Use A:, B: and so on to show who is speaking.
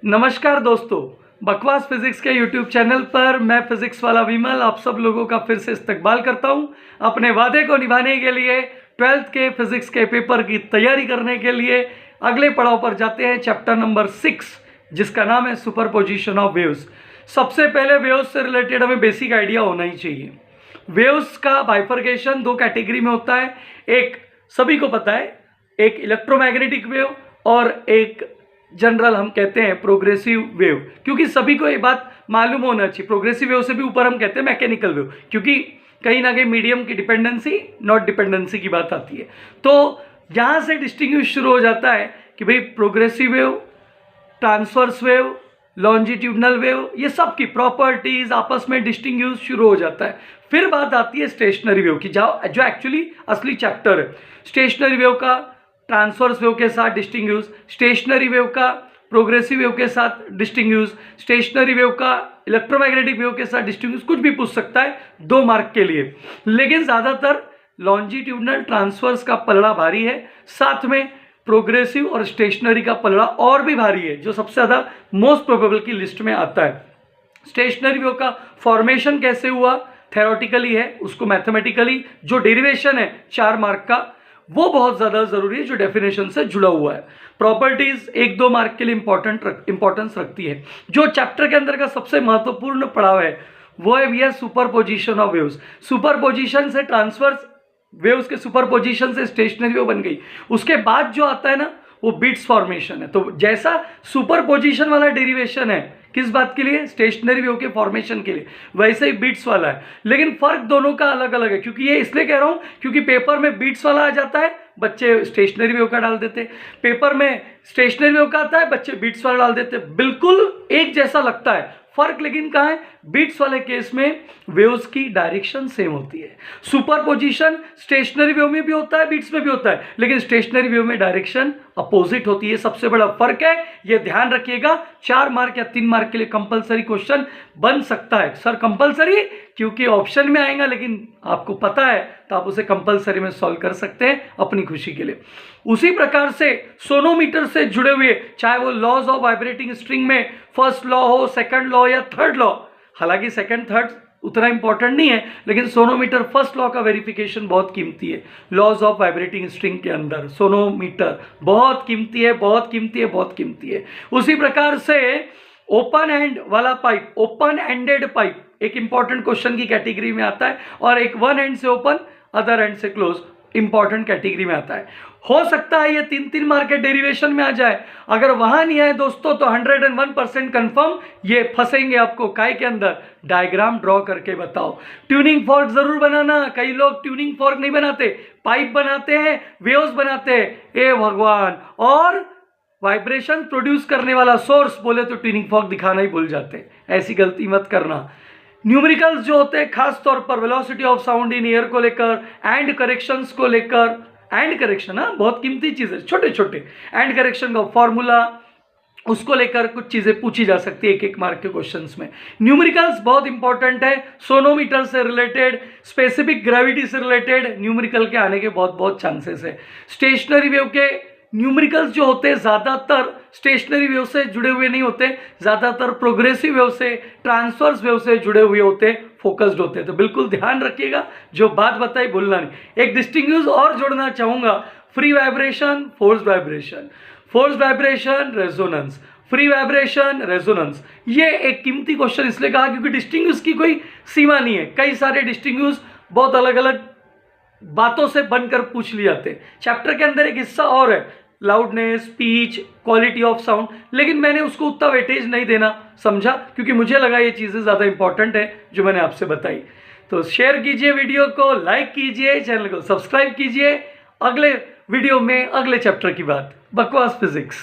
A: नमस्कार दोस्तों, बकवास फिजिक्स के यूट्यूब चैनल पर मैं फिजिक्स वाला विमल आप सब लोगों का फिर से इस्तकबाल करता हूं। अपने वादे को निभाने के लिए 12th के फिजिक्स के पेपर की तैयारी करने के लिए अगले पड़ाव पर जाते हैं। चैप्टर नंबर 6 जिसका नाम है सुपरपोजिशन ऑफ वेव्स। सबसे पहले वेव्स से रिलेटेड हमें बेसिक आइडिया होना ही चाहिए। वेव्स का बाइफर्केशन दो कैटेगरी में होता है। एक सभी को पता है, एक इलेक्ट्रोमैग्नेटिक वेव और एक जनरल हम कहते हैं प्रोग्रेसिव वेव। क्योंकि सभी को ये बात मालूम होना चाहिए, प्रोग्रेसिव वेव से भी ऊपर हम कहते हैं मैकेनिकल वेव, क्योंकि कहीं ना कहीं मीडियम की डिपेंडेंसी नॉट डिपेंडेंसी की बात आती है। तो यहाँ से डिस्टिंग्विश शुरू हो जाता है कि भाई progressive wave, transverse wave, longitudinal wave, ये सब की प्रॉपर्टीज आपस में डिस्टिंग्विश शुरू हो जाता है। फिर बात आती है स्टेशनरी वेव की, जो एक्चुअली असली चैप्टर है। स्टेशनरी वेव का ट्रांसवर्स वेव के साथ डिस्टिंग्विश, स्टेशनरी वेव का प्रोग्रेसिव वेव के साथ डिस्टिंग्विश, स्टेशनरी वेव का इलेक्ट्रोमैग्नेटिक वेव के साथ डिस्टिंग्विश, कुछ भी पूछ सकता है 2 मार्क के लिए। लेकिन ज़्यादातर लॉन्जिट्यूडनल ट्रांसवर्स का पलड़ा भारी है, साथ में प्रोग्रेसिव और स्टेशनरी का पलड़ा और भी भारी है, जो सबसे ज़्यादा मोस्ट प्रोबेबल की लिस्ट में आता है। स्टेशनरी वेव का फॉर्मेशन कैसे हुआ थ्योरेटिकली है, उसको मैथमेटिकली जो डेरिवेशन है 4 मार्क का, वो बहुत ज़्यादा ज़रूरी है, जो डेफिनेशन से जुड़ा हुआ है। प्रॉपर्टीज 1-2 मार्क के लिए इंपॉर्टेंस रखती है। जो चैप्टर के अंदर का सबसे महत्वपूर्ण पड़ाव है वो है भैया सुपरपोजिशन ऑफ वेव्स। सुपरपोजिशन से ट्रांसवर्स वेव्स के सुपरपोजिशन से स्टेशनरी वेव बन गई। उसके बाद जो आता है ना वो बीट्स फॉर्मेशन है। तो जैसा सुपरपोजिशन वाला डेरिवेशन है किस बात के लिए, स्टेशनरी वेव के फॉर्मेशन के लिए, वैसे ही बीट्स वाला है। लेकिन फर्क दोनों का अलग अलग है। क्योंकि ये इसलिए कह रहा हूं क्योंकि पेपर में बीट्स वाला आ जाता है, बच्चे स्टेशनरी वेव का डाल देते, पेपर में स्टेशनरी वेव का आता है, बच्चे बीट्स वाला डाल देते। बिल्कुल एक जैसा लगता है, फर्क लेकिन कहाँ है, बीट्स वाले केस में वेव्स की डायरेक्शन सेम होती है। सुपरपोजिशन स्टेशनरी वेव में भी होता है, बीट्स में भी होता है, लेकिन स्टेशनरी वेव में डायरेक्शन अपोजिट होती है। सबसे बड़ा फर्क है, ये ध्यान रखिएगा। 4 मार्क या 3 मार्क के लिए कंपलसरी क्वेश्चन बन सकता है। सर कंपलसरी क्योंकि ऑप्शन में आएगा, लेकिन आपको पता है तो आप उसे कंपलसरी में सॉल्व कर सकते हैं अपनी खुशी के लिए। उसी प्रकार से सोनोमीटर से जुड़े हुए, चाहे वो लॉज ऑफ वाइब्रेटिंग स्ट्रिंग में फर्स्ट लॉ हो, सेकंड लॉ या थर्ड लॉ, हालांकि सेकंड थर्ड उतना इंपॉर्टेंट नहीं है, लेकिन सोनोमीटर फर्स्ट लॉ का वेरिफिकेशन बहुत कीमती है। लॉज ऑफ वाइब्रेटिंग स्ट्रिंग के अंदर सोनोमीटर बहुत कीमती है, बहुत कीमती है, बहुत कीमती है। उसी प्रकार से ओपन एंड वाला पाइप, ओपन एंडेड पाइप एक इंपॉर्टेंट क्वेश्चन की कैटेगरी में आता है, और एक वन एंड से ओपन अदर एंड से क्लोज इंपॉर्टेंट कैटेगरी में आता है। हो सकता है ये 3-3 मार्क के डेरिवेशन में आ जाए। अगर वहां नहीं आए दोस्तों तो 101% कंफर्म ये फंसेंगे आपको काय के अंदर, डायग्राम ड्रॉ करके बताओ। ट्यूनिंग फॉर्क जरूर बनाना। कई लोग ट्यूनिंग फॉर्क नहीं बनाते, पाइप बनाते हैं, वेव्स बनाते हैं। ए भगवान, और वाइब्रेशन प्रोड्यूस करने वाला सोर्स बोले तो ट्यूनिंग फॉर्क दिखाना ही भूल जाते। ऐसी गलती मत करना। न्यूमेरिकल्स जो होते हैं खास तौर पर velocity of sound in air को लेकर, एंड करेक्शंस को लेकर, एंड करेक्शन बहुत कीमती चीज़ है, छोटे छोटे एंड करेक्शन का फॉर्मूला, उसको लेकर कुछ चीज़ें पूछी जा सकती है 1-1 मार्क के क्वेश्चंस में। न्यूमेरिकल्स बहुत इंपॉर्टेंट है, सोनोमीटर से रिलेटेड, स्पेसिफिक ग्रेविटी से रिलेटेड न्यूमेरिकल के आने के बहुत बहुत चांसेस है। स्टेशनरी वेव के न्यूमेरिकल्स जो होते हैं ज़्यादातर स्टेशनरी वेव से जुड़े हुए नहीं होते, ज़्यादातर प्रोग्रेसिव वेव से, ट्रांसवर्स वेव से जुड़े हुए होते, फोकस्ड होते हैं। तो बिल्कुल ध्यान रखिएगा, जो बात बताई भूलना नहीं। एक डिस्टिंग्विश और जोड़ना चाहूँगा, free vibration, forced vibration, forced vibration, resonance, free vibration, resonance. ये एक कीमती क्वेश्चन इसलिए कहा क्योंकि डिस्टिंग्विश की कोई सीमा नहीं है। कई सारे डिस्टिंग्विश बहुत अलग अलग बातों से बनकर पूछ लिए जाते हैं। चैप्टर के अंदर एक हिस्सा और है, loudness, speech, quality of sound, लेकिन मैंने उसको उतना वेटेज नहीं देना समझा क्योंकि मुझे लगा ये चीज़ें ज़्यादा इंपॉर्टेंट है जो मैंने आपसे बताई। तो शेयर कीजिए वीडियो को, लाइक कीजिए, चैनल को सब्सक्राइब कीजिए। अगले वीडियो में अगले चैप्टर की बात, बकवास फिजिक्स।